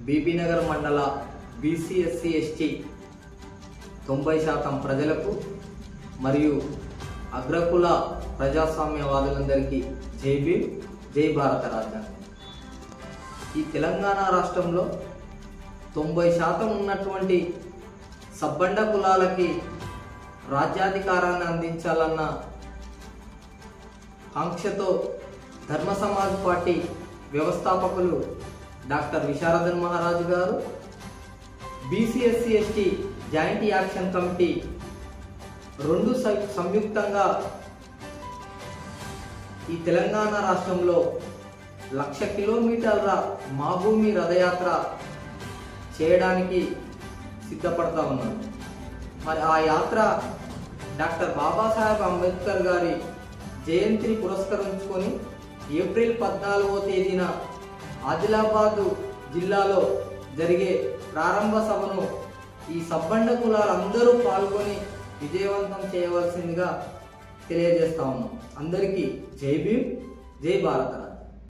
బీబీనగర్ మండల BC SC ST 90% ప్రజలకు మరియు అగ్రకుల ప్రజాస్వామ్యవాదులందరికీ జై భీమ్, జై భారత రాజ్యాంగం. ఈ తెలంగాణ రాష్ట్రంలో 90% ఉన్నటువంటి సబ్బండ కులాలకి రాజ్యాధికారాన్ని అందించాలన్న ఆంక్షతో ధర్మ సమాజ్ పార్టీ వ్యవస్థాపకులు డాక్టర్ విశారదన్ మహారాజు గారు, BC SC ST joint action committee రెండు సంయుక్తంగా ఈ తెలంగాణ రాష్ట్రంలో 1,00,000 కిలోమీటర్ల మా భూమి రథయాత్ర చేయడానికి సిద్ధపడతా ఉన్నారు. మరి ఆ యాత్ర డాక్టర్ బాబాసాహెబ్ అంబేద్కర్ గారి జయంతిని పురస్కరించుకొని ఏప్రిల్ 14వ తేదీన ఆదిలాబాద్ జిల్లాలో జరిగే ప్రారంభ సభను ఈ సబ్బండ కులాలందరూ పాల్గొని విజయవంతం చేయవలసిందిగా తెలియజేస్తా ఉన్నాం. అందరికీ జై భీమ్, జై భారత.